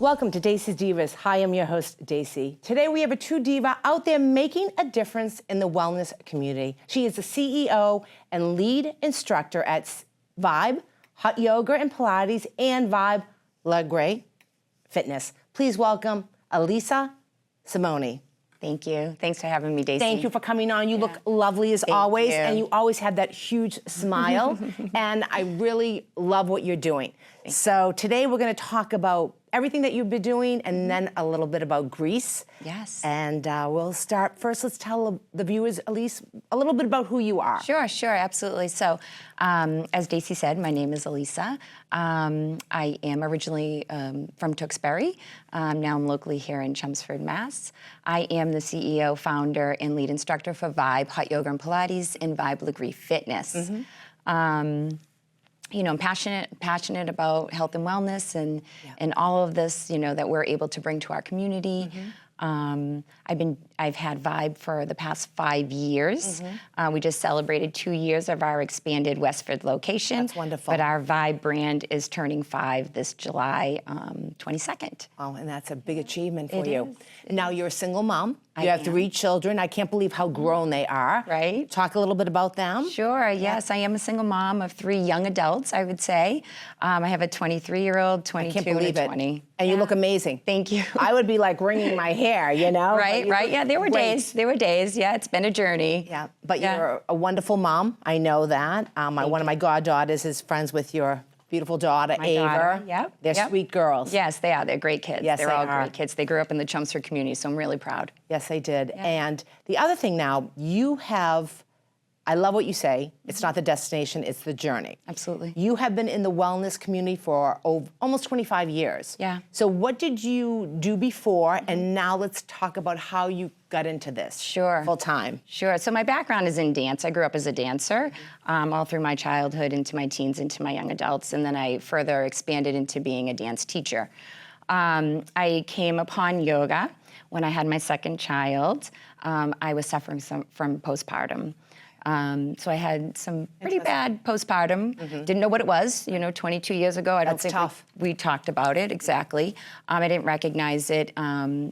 Welcome to Dacey's Divas. Hi, I'm your host, Dacey. Today we have a true diva out there making a difference in the wellness community. She is the CEO and lead instructor at Vibe, Hot Yoga and Pilates, and Vibe Legre Fitness. Please welcome Elisa Simeone. Thank you. Thanks for having me, Dacey. Thank you for coming on. You look lovely as always, you. and you always have that huge smile, and I really love what you're doing. So today we're going to talk about everything that you've been doing, and then a little bit about Greece. Yes. And we'll start first. Let's tell the viewers, Elise, a little bit about who you are. Sure, absolutely. So, as Dacey said, my name is Elisa. I am originally from Tewksbury. Now I'm locally here in Chelmsford, Mass. I am the CEO, founder, and lead instructor for Vibe, Hot Yoga and Pilates, and Vibe Legre Fitness. You know, I'm passionate about health and wellness and all of this, you know, that we're able to bring to our community. I've had Vibe for the past 5 years. We just celebrated 2 years of our expanded Westford location. That's wonderful. But our Vibe brand is turning 5 this July 22nd. Oh, and that's a big achievement for It you. is. Now you're a single mom. I You have am. 3 children. I can't believe how grown they are. Right. Talk a little bit about them. Sure, yes. I am a single mom of 3 young adults, I would say. I have a 23-year-old, 22, I can't believe and a it. 20. And you look amazing. Thank you. I would be like wringing my hair, you know? Right. Yeah, there were days. Yeah, it's been a journey. Yeah, but you're a wonderful mom. I know that. One of my goddaughters is friends with your beautiful daughter, My Ava. daughter, yep. They're sweet girls. Yes, they are. They're great kids. Yes, They're they all are. great kids. They grew up in the Chelmsford community, so I'm really proud. Yes, they did. And the other thing now, you have, I love what you say, it's not the destination, it's the journey. Absolutely. You have been in the wellness community for almost 25 years. Yeah. So what did you do before? And now let's talk about how you got into this. Sure. Full time. Sure. So my background is in dance. I grew up as a dancer all through my childhood, into my teens, into my young adults, and then I further expanded into being a dance teacher. I came upon yoga when I had my second child. I was suffering from postpartum. So I had some pretty bad postpartum. Didn't know what it was, 22 years ago. I don't That's think tough. we talked about it, exactly. I didn't recognize it.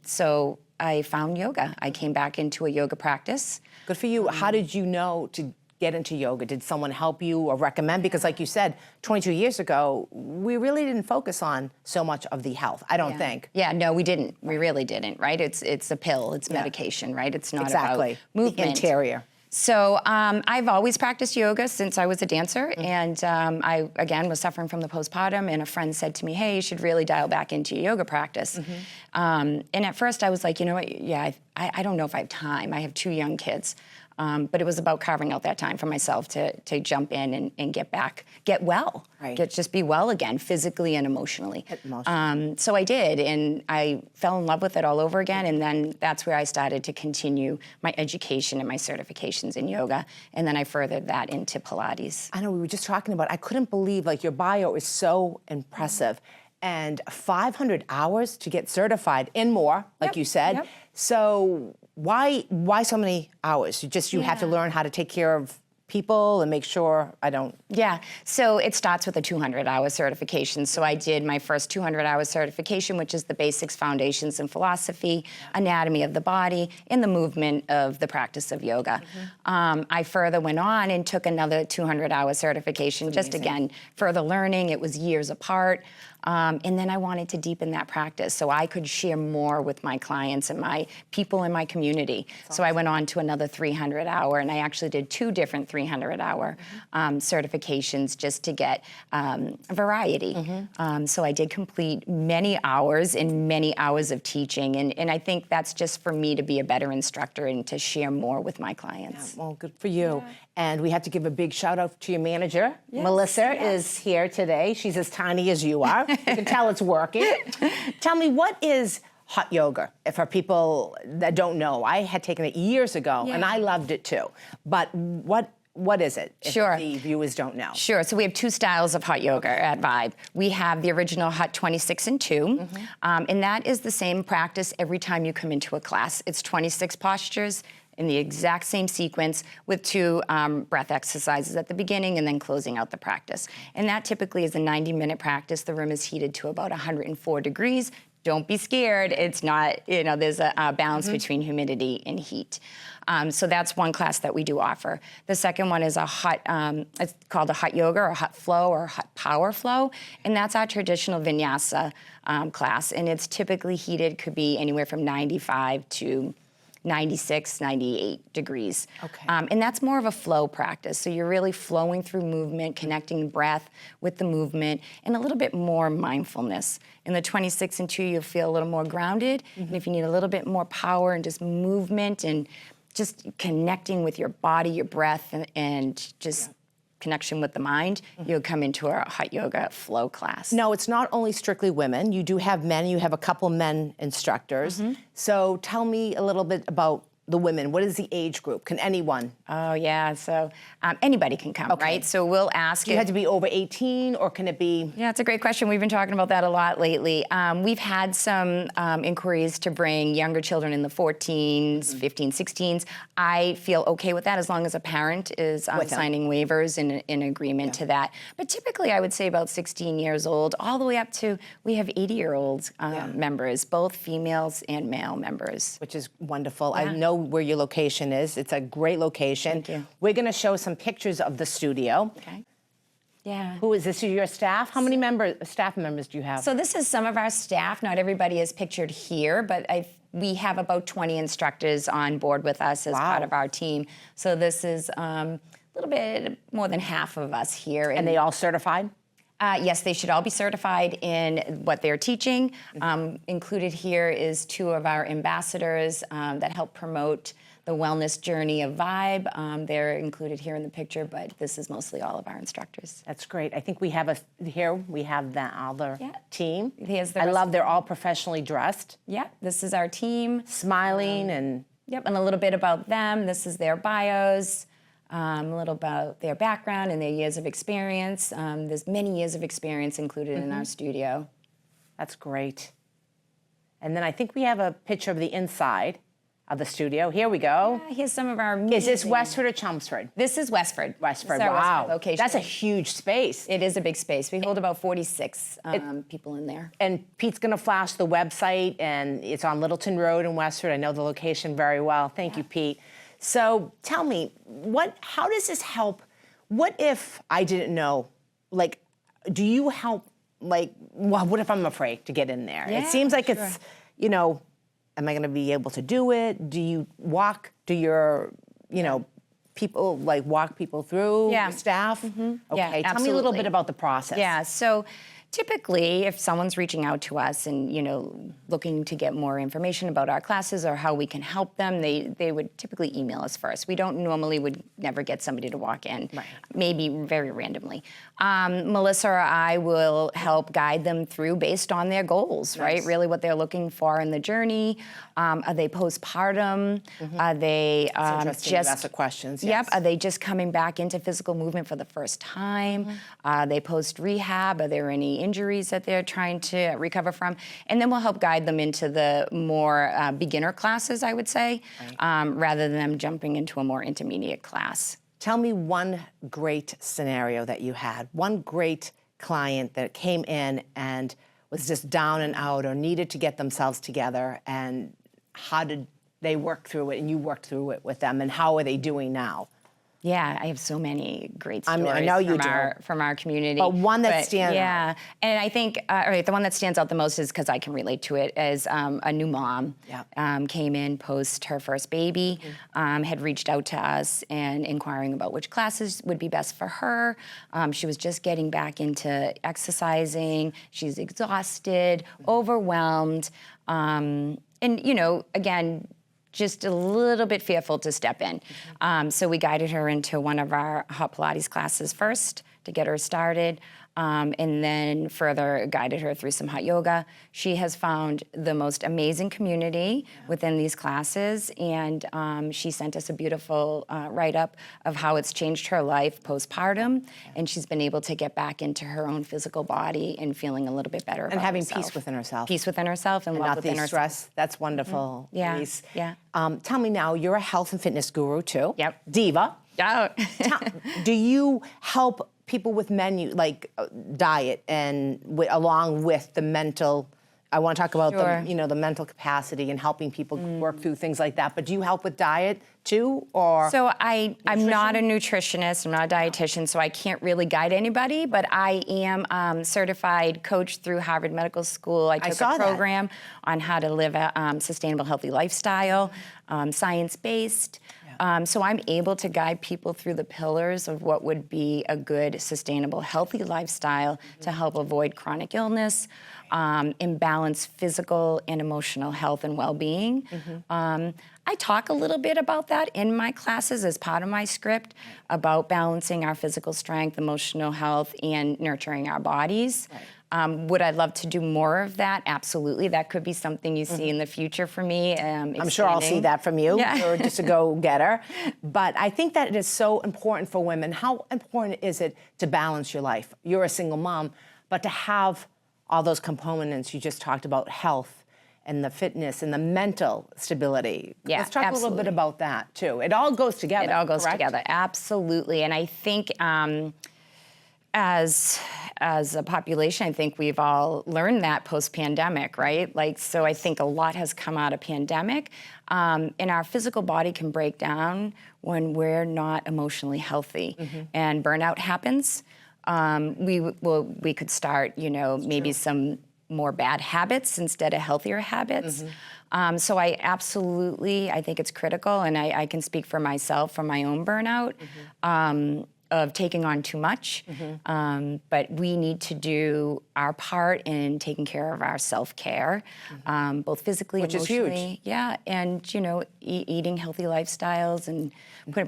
So I found yoga. I came back into a yoga practice. Good for you. How did you know to get into yoga? Did someone help you or recommend? Because like you said, 22 years ago, we really didn't focus on so much of the health, I don't think. Yeah, no, we didn't. We really didn't, right? It's a pill, it's medication, right? It's not about movement. The interior. So I've always practiced yoga since I was a dancer, and I, again, was suffering from the postpartum, and a friend said to me, hey, you should really dial back into your yoga practice. And at first I was like, you know what, I don't know if I have time. I have 2 young kids. But it was about carving out that time for myself to jump in and get well, just be well again, physically and emotionally. So I did, and I fell in love with it all over again, and then that's where I started to continue my education and my certifications in yoga, and then I furthered that into Pilates. I know, we were just talking about, I couldn't believe, like, your bio is so impressive. And 500 hours to get certified and more, like you said. So why so many hours? You have to learn how to take care of people and make sure I don't... Yeah, so it starts with a 200-hour certification. So I did my first 200-hour certification, which is the basics, foundations, and philosophy, anatomy of the body, and the movement of the practice of yoga. I further went on and took another 200-hour certification, just again, further learning. It was years apart. And then I wanted to deepen that practice so I could share more with my clients and my people in my community. So I went on to another 300-hour, and I actually did 2 different 300-hour certifications just to get variety. So I did complete many hours and many hours of teaching, and I think that's just for me to be a better instructor and to share more with my clients. Yeah, well, good for you. And we have to give a big shout out to your manager. Melissa is here today. She's as tiny as you are. You can tell it's working. Tell me, what is hot yoga? For people that don't know, I had taken it years ago, and I loved it too. But what is it, if the viewers don't know? Sure, so we have 2 styles of hot yoga at Vibe. We have the original Hot 26 and 2, and that is the same practice every time you come into a class. It's 26 postures in the exact same sequence with 2 breath exercises at the beginning and then closing out the practice. And that typically is a 90-minute practice. The room is heated to about 104 degrees, don't be scared. It's not, there's a balance between humidity and heat. So that's one class that we do offer. The second one is it's called a hot yoga or hot flow or hot power flow. And that's our traditional vinyasa class. And it's typically heated, could be anywhere from 95 to 96, 98 degrees. Okay. And that's more of a flow practice. So you're really flowing through movement, connecting breath with the movement, and a little bit more mindfulness. In the 26 and 2, you'll feel a little more grounded. And if you need a little bit more power and just movement and just connecting with your body, your breath, and just connection with the mind, you'll come into our hot yoga flow class. No, it's not only strictly women. You do have men. You have a couple men instructors. So tell me a little bit about the women. What is the age group? Can anyone? Oh, yeah. So anybody can come, right? So we'll ask. Do you have to be over 18, or can it be? Yeah, it's a great question. We've been talking about that a lot lately. We've had some inquiries to bring younger children in the 14s, 15s, 16s. I feel okay with that as long as a parent is signing waivers in agreement to that. But typically, I would say about 16 years old, all the way up to, we have 80-year-old members, both females and male members. Which is wonderful. I know where your location is. It's a great location. Thank you. We're going to show some pictures of the studio. Okay. Yeah. Who is this? Your staff? How many staff members do you have? So this is some of our staff. Not everybody is pictured here, but we have about 20 instructors on board with us as part of our team. So this is a little bit more than half of us here. And they all certified? Yes, they should all be certified in what they're teaching. Included here is 2 of our ambassadors that help promote the wellness journey of Vibe. They're included here in the picture, but this is mostly all of our instructors. That's great. I think we have we have the other team. Here's the I love they're all professionally dressed. Yeah, this is our team. Smiling and... Yep, and a little bit about them. This is their bios. A little about their background and their years of experience. There's many years of experience included in our studio. That's great. And then I think we have a picture of the inside of the studio. Here we go. Yeah, here's some of our Is this Westford or Chelmsford? This is Westford. Westford, This is our wow. Westford location. That's a huge space. It is a big space. We hold about 46 people in there. And Pete's going to flash the website, and it's on Littleton Road in Westford. I know the location very well. Thank you, Pete. So tell me, how does this help? What if I didn't know? Like, do you help, what if I'm afraid to get in there? Yeah, it seems like it's, am I going to be able to do it? Do you do your, people, walk people through, your staff? Okay, Yeah, tell me a little absolutely. bit about the process. Yeah, so typically, if someone's reaching out to us and looking to get more information about our classes or how we can help them, they would typically email us first. We would never get somebody to walk in, maybe very randomly. Melissa or I will help guide them through based on their goals, right? Really what they're looking for in the journey. Are they postpartum? Are they Interesting. You ask the questions. Yep. Are they just coming back into physical movement for the first time? Are they post-rehab? Are there any injuries that they're trying to recover from? And then we'll help guide them into the more beginner classes, I would say, rather than them jumping into a more intermediate class. Tell me one great scenario that you had, one great client that came in and was just down and out or needed to get themselves together, and how did they work through it, and you worked through it with them, and how are they doing now? Yeah, I have so many great stories I know you do. From our community. But one that stands out. Yeah, and I think the one that stands out the most is because I can relate to it as a new mom came in post her first baby, had reached out to us and inquiring about which classes would be best for her. She was just getting back into exercising. She's exhausted, overwhelmed, and again, just a little bit fearful to step in. So we guided her into one of our hot Pilates classes first to get her started, and then further guided her through some hot yoga. She has found the most amazing community within these classes, and she sent us a beautiful write-up of how it's changed her life postpartum, and she's been able to get back into her own physical body and feeling a little bit better And about having herself. peace within herself. Peace within herself and love Not within the herself. stress. That's wonderful. Yeah, Elise. yeah. Tell me now, you're a health and fitness guru too. Yep. Diva. Oh. Do you help people with diet and along with the mental I want to talk about Sure. the mental capacity and helping people work through things like that. But do you help with diet too, or? So I'm not a nutritionist, I'm not a dietitian, so I can't really guide anybody, but I am certified coach through Harvard Medical School. I took saw a that. program on how to live a sustainable, healthy lifestyle, science-based. So I'm able to guide people through the pillars of what would be a good, sustainable, healthy lifestyle to help avoid chronic illness, imbalance physical and emotional health and well-being. I talk a little bit about that in my classes as part of my script about balancing our physical strength, emotional health, and nurturing our bodies. Would I love to do more of that? Absolutely. That could be something you see in the future for me. I'm sure I'll see that from you. Yeah. You're just a go-getter. But I think that it is so important for women. How important is it to balance your life? You're a single mom, but to have all those components you just talked about, health and the fitness and the mental stability. Yeah, Let's talk a little absolutely. bit about that too. It all goes together. It all goes correct? together, absolutely. And I think as a population, I think we've all learned that post-pandemic, right? So I think a lot has come out of pandemic, and our physical body can break down when we're not emotionally healthy, and burnout happens. We could start, maybe some more bad habits instead of healthier habits. So I think it's critical, and I can speak for myself from my own burnout. Of taking on too much, but we need to do our part in taking care of our self-care, both physically, Which emotionally, is huge. yeah, and eating healthy lifestyles and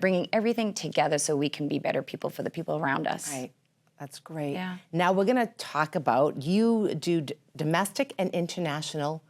bringing everything together so we can be better people for the people around us. Right. That's great. Yeah. Now we're going to talk about, you do domestic and international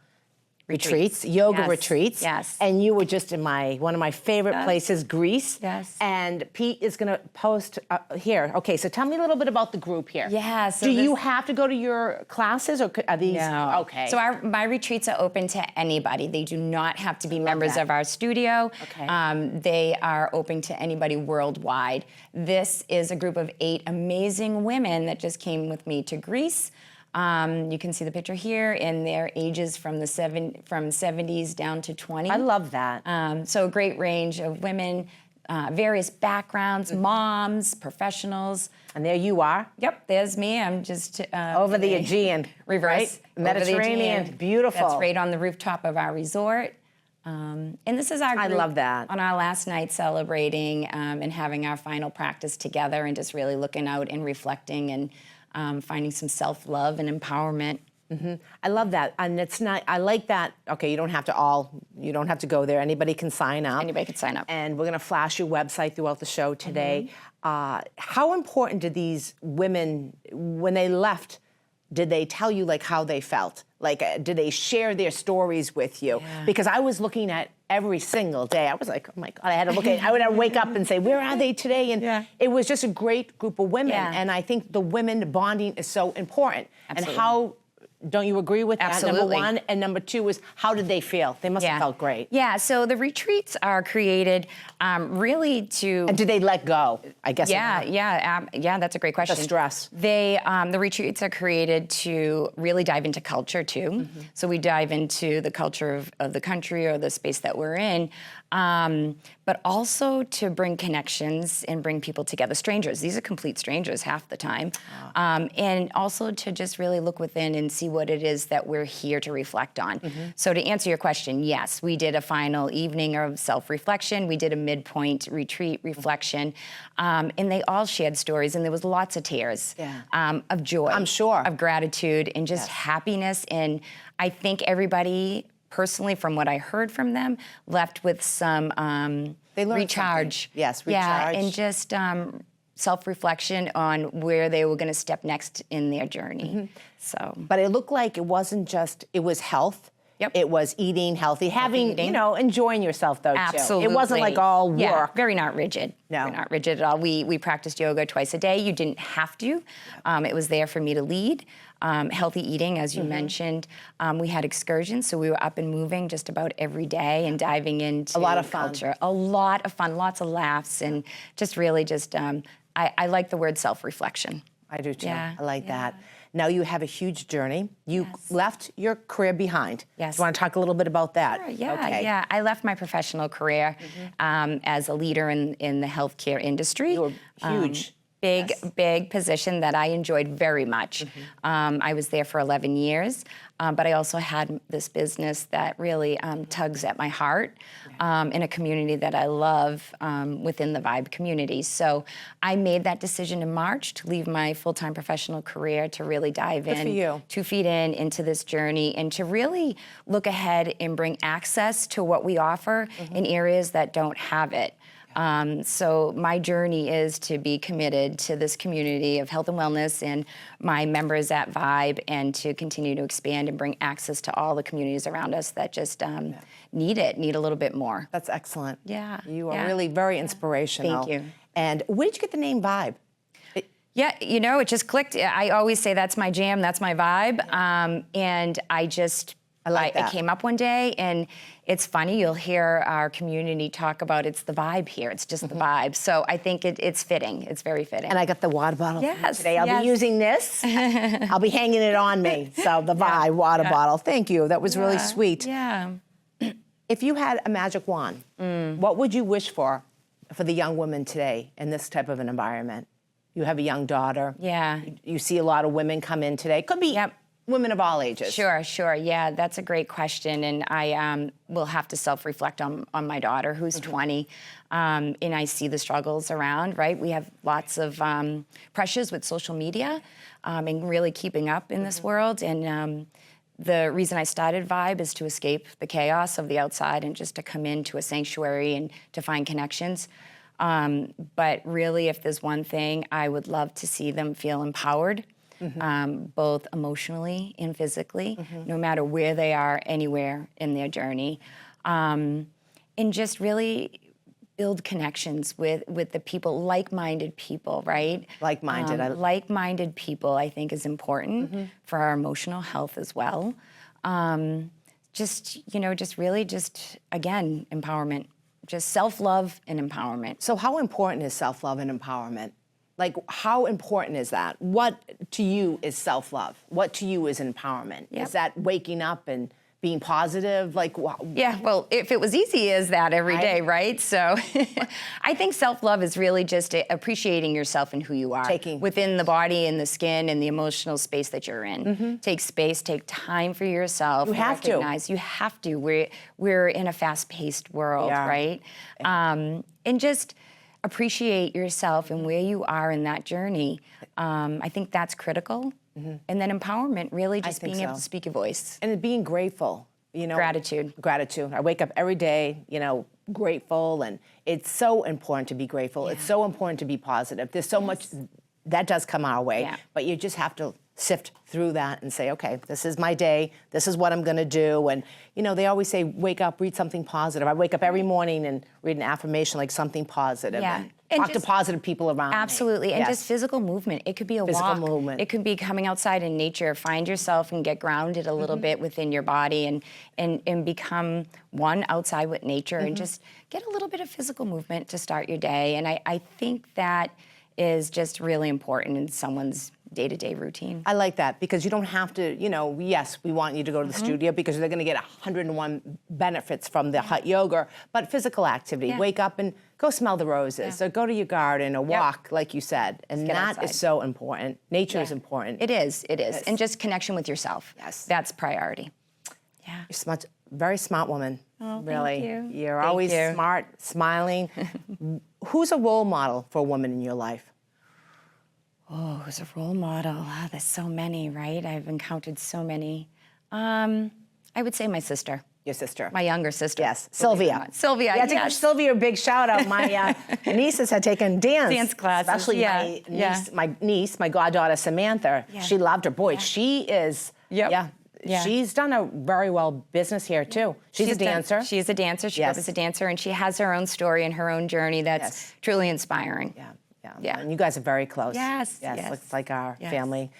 retreats, yoga Yes. retreats. Yes. And you were just in one of my favorite places, Greece. Yes. And Pete is going to post here. Okay, so tell me a little bit about the group here. Yeah, so do you have to go to your classes, or are these? No. Okay. So my retreats are open to anybody. They do not have to be members that. of our studio. Okay. They are open to anybody worldwide. This is a group of 8 amazing women that just came with me to Greece. You can see the picture here, and their ages from 70s down to 20. I love that. So a great range of women, various backgrounds, moms, professionals. And there you are. Yep, there's me. I'm just Over the Aegean. reverse, Right? over the Mediterranean. Aegean. Beautiful. That's right on the rooftop of our resort. And this is our group love that. on our last night celebrating and having our final practice together and just really looking out and reflecting and finding some self-love and empowerment. I love that, and it's not. I like that. Okay, you don't have to go there. Anybody can sign up. Anybody can sign up. And we're going to flash your website throughout the show today. How important did these women, when they left, did they tell you how they felt? Did they share their stories with you? Yeah. Because I was looking at every single day. I was like, oh my God, I had to look at. I would wake up and say, where are they today? And it was just a great group of women. Yeah. And I think the women bonding is so important. Absolutely. And how. Don't you agree with that? Absolutely. Number one. And number two is, how did they feel? They must have felt great. Yeah, so the retreats are created really to... And did they let go? I guess. Yeah, that's a great question. The stress. The retreats are created to really dive into culture, too. So we dive into the culture of the country or the space that we're in, but also to bring connections and bring people together. Strangers, these are complete strangers half the time. And also to just really look within and see what it is that we're here to reflect on. So to answer your question, yes, we did a final evening of self-reflection. We did a midpoint retreat reflection. And they all shared stories, and there was lots of tears of joy. I'm sure. Of gratitude and just happiness. And I think everybody, personally, from what I heard from them, left with some They learned recharge. something. Yes, Yeah, recharge. and just self-reflection on where they were going to step next in their journey. So, But it looked like it wasn't just, it was health. Yep. It was eating healthy, having, eating. enjoying yourself though, absolutely. too. It wasn't like all work. Yeah, very not rigid. No. Very not rigid at all. We practiced yoga twice a day. You didn't have to. It was there for me to lead. Healthy eating, as you mentioned. We had excursions, so we were up and moving just about every day and diving into A lot of fun. culture. A lot of fun, lots of laughs, and just really just, I like the word self-reflection. I do too. Yeah, I like that. Now you have a huge journey. You left your career behind. Yes. Do you want to talk a little bit about that? Sure, yeah. I left my professional career as a leader in the healthcare industry. You were huge. Big position that I enjoyed very much. I was there for 11 years, but I also had this business that really tugs at my heart in a community that I love within the Vibe community. So I made that decision in March to leave my full-time professional career to really dive Good in, for you. 2 feet into this journey, and to really look ahead and bring access to what we offer in areas that don't have it. So my journey is to be committed to this community of health and wellness and my members at Vibe, and to continue to expand and bring access to all the communities around us that just need a little bit more. That's excellent. Yeah. You are really very inspirational. Thank you. And where did you get the name Vibe? Yeah, it just clicked. I always say that's my jam, that's my vibe. And I came up one day, and it's funny, you'll hear our community talk about it's the vibe here, it's just the vibe. So I think it's fitting, it's very fitting. And I got the water bottle today. I'll be using this. I'll be hanging it on me. So the Vibe water bottle. Thank you, that was really sweet. Yeah. If you had a magic wand, what would you wish for the young women today in this type of an environment? You have a young daughter. Yeah. You see a lot of women come in today. Could be women of all ages. Sure. Yeah, that's a great question. And I will have to self-reflect on my daughter, who's 20. And I see the struggles around, right? We have lots of pressures with social media and really keeping up in this world. And the reason I started Vibe is to escape the chaos of the outside and just to come into a sanctuary and to find connections. But really, if there's one thing, I would love to see them feel empowered, both emotionally and physically, no matter where they are, anywhere in their journey. And just really build connections with the people, like-minded people, right? Like-minded. Like-minded people, I think, is important for our emotional health as well. Just really, again, empowerment. Just self-love and empowerment. So how important is self-love and empowerment? Like, how important is that? What to you is self-love? What to you is empowerment? Yep. Is that waking up and being positive? Like, yeah, well, if it was easy as that every day, right? So I think self-love is really just appreciating yourself and who you are. Within the body and the skin and the emotional space that you're in. Take space, take time for yourself. You have to. You have to. We're in a fast-paced world, right? And just appreciate yourself and where you are in that journey. I think that's critical. And then empowerment, really just being able to speak your voice. And being grateful, Gratitude. Gratitude. I wake up every day, grateful, and it's so important to be grateful. It's so important to be positive. There's so much that does come our way, but you just have to sift through that and say, okay, this is my day, this is what I'm gonna do. And they always say, wake up, read something positive. I wake up every morning and read an affirmation, like something positive. And talk to positive people around me. Absolutely, and just physical movement. It could be a walk. Movement. It could be coming outside in nature. Find yourself and get grounded a little bit within your body, and become one outside with nature, and just get a little bit of physical movement to start your day. And I think that is just really important in someone's day-to-day routine. I like that, because you don't have to, yes, we want you to go to the studio because they're gonna get 101 benefits from the hot yoga, but physical activity, wake up and go smell the roses, or go to your garden, or walk, like you said, and that is so important. Nature is important. It is, and just connection with yourself. Yes. That's priority. Yeah. You're smart, very smart woman, really. Thank you. You're always smart, smiling. Who's a role model for a woman in your life? Oh, who's a role model? There's so many, right? I've encountered so many. I would say my sister. Your sister. My younger sister. Yes, Sylvia. Sylvia, yeah, give Sylvia a big shout out. My nieces had taken dance classes. Especially my niece, my goddaughter Samantha. She loved her. Boy, she is, she's done a very well business here too. She's a dancer. She's a dancer. She grew up as a dancer, and she has her own story and her own journey that's truly inspiring. Yeah, and you guys are very close. Yes. Looks like our family.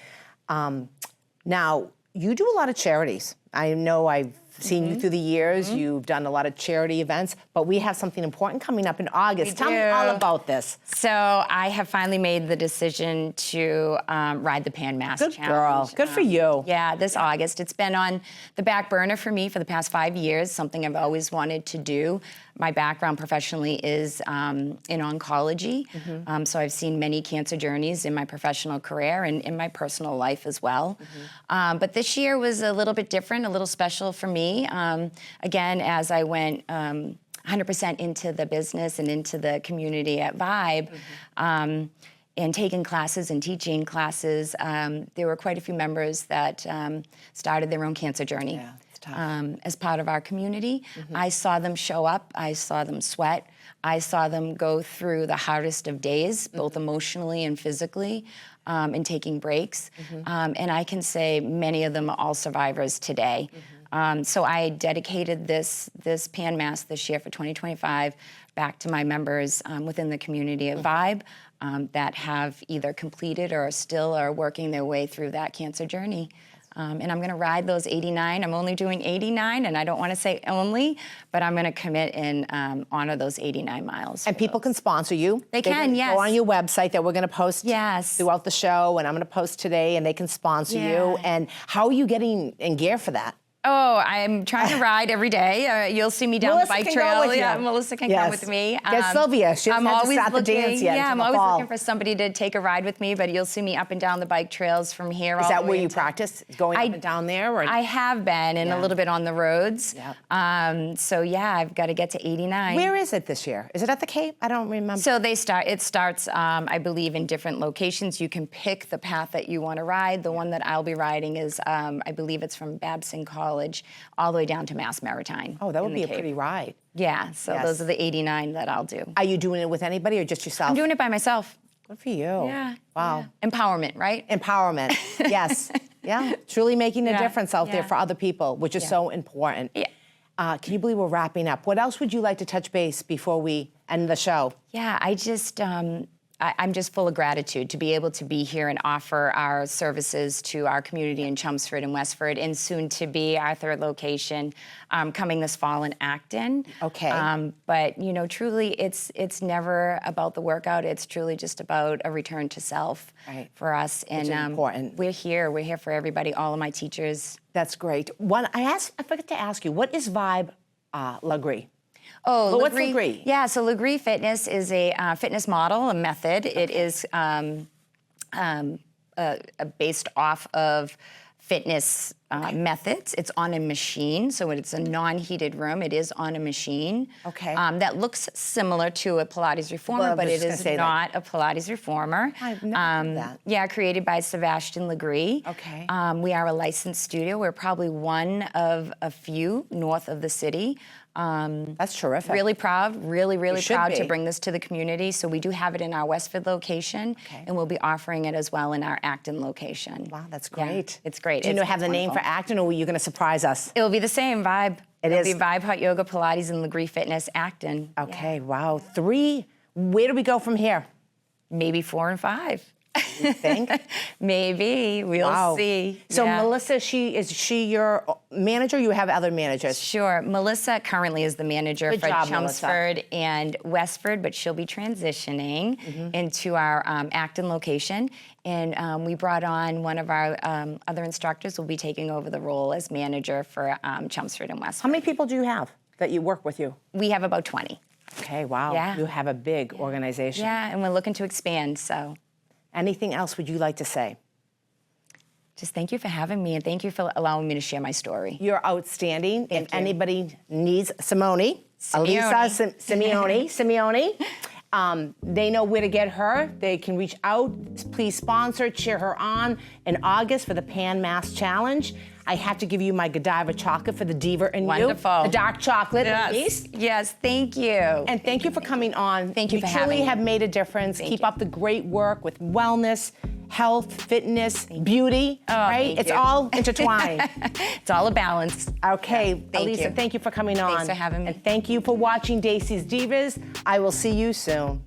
Now, you do a lot of charities. I know I've seen you through the years. You've done a lot of charity events, but we have something important coming up in August. Tell me all about this. So I have finally made the decision to ride the Pan Mass Challenge. Good girl. Good for you. Yeah, this August. It's been on the back burner for me for the past 5 years, something I've always wanted to do. My background professionally is in oncology, so I've seen many cancer journeys in my professional career and in my personal life as well. But this year was a little bit different, a little special for me. Again, as I went 100% into the business and into the community at Vibe, and taking classes and teaching classes, there were quite a few members that started their own cancer journey. Yeah. As part of our community. I saw them show up, I saw them sweat, I saw them go through the hardest of days, both emotionally and physically, and taking breaks. And I can say many of them are all survivors today. So I dedicated this Pan Mass this year for 2025 back to my members within the community of Vibe that have either completed or still are working their way through that cancer journey. And I'm going to ride those 89. I'm only doing 89, and I don't want to say only, but I'm going to commit and honor those 89 miles. And people can sponsor you. They can, yes. Go on your website that we're going to post throughout the show, and I'm going to post today, and they can sponsor you. And how are you getting in gear for that? Oh, I'm trying to ride every day. You'll see me down the bike trail. Melissa can come with me. Get Sylvia. She doesn't have to start the dance yet. Yeah, I'm always looking for somebody to take a ride with me, but you'll see me up and down the bike trails from here. Is that where you practice, going up and down there? Or? I have been, and a little bit on the roads. So yeah, I've got to get to 89. Where is it this year? Is it at the Cape? I don't remember. So it starts, I believe, in different locations. You can pick the path that you want to ride. The one that I'll be riding is, I believe it's from Babson College all the way down to Mass Maritime. Oh, that would be a pretty ride. Yeah, so those are the 89 that I'll do. Are you doing it with anybody or just yourself? I'm doing it by myself. Good for you. Yeah. Wow. Yeah. Empowerment, right? Empowerment, yes. Yeah, truly making a difference out there for other people, which is so important. Yeah. Can you believe we're wrapping up? What else would you like to touch base before we end the show? Yeah, I'm just full of gratitude to be able to be here and offer our services to our community in Chelmsford and Westford, and soon to be our third location coming this fall in Acton. Okay. But truly, it's never about the workout. It's truly just about a return to self for us. And important. We're here for everybody. All of my teachers. That's great. I forgot to ask you, what is Vibe Legree? Oh, what's Legree? Yeah, so Legree Fitness is a fitness model, a method. It is based off of fitness methods. It's on a machine, so it's a non-heated room. It is on a machine. Okay. That looks similar to a Pilates reformer, but it is not a Pilates reformer. I've never heard that. Yeah, created by Sebastian Legree. Okay. We are a licensed studio. We're probably one of a few north of the city. That's terrific. Really proud, really proud to be. bring this to the community. So we do have it in our Westford location, and we'll be offering it as well in our Acton location. Wow, that's great. Yeah, it's great. Do you have the name for Acton, or were you going to surprise us? It'll be the same Vibe. It'll be Vibe Hot Yoga, Pilates, and Legree Fitness, Acton. Okay, wow. 3. Where do we go from here? Maybe 4 and 5. You think? Maybe. We'll see. So Melissa, is she your manager? You have other managers? Sure. Melissa currently is the manager for Chelmsford and Westford, but she'll be transitioning into our Acton location. And we brought on one of our other instructors who will be taking over the role as manager for Chelmsford and Westford. How many people do you have that you work with you? We have about 20. Okay, wow. Yeah. You have a big organization. Yeah, and we're looking to expand, so. Anything else would you like to say? Just thank you for having me, and thank you for allowing me to share my story. You're outstanding. Thank if you. anybody needs Elisa Simeone, they know where to get her. They can reach out. Please sponsor, cheer her on in August for the Pan Mass Challenge. I have to give you my Godiva chocolate for the diva in you. Wonderful. The dark chocolate, yes. Elise. Yes, thank you. And thank you for coming on. Thank you for having me. You truly have made a difference. Keep up the great work with wellness, health, fitness, beauty, right? It's all intertwined. It's all a balance. Okay, Thank Elisa, you. thank you for coming on. Thanks for having me. And thank you for watching Dacey's Divas. I will see you soon.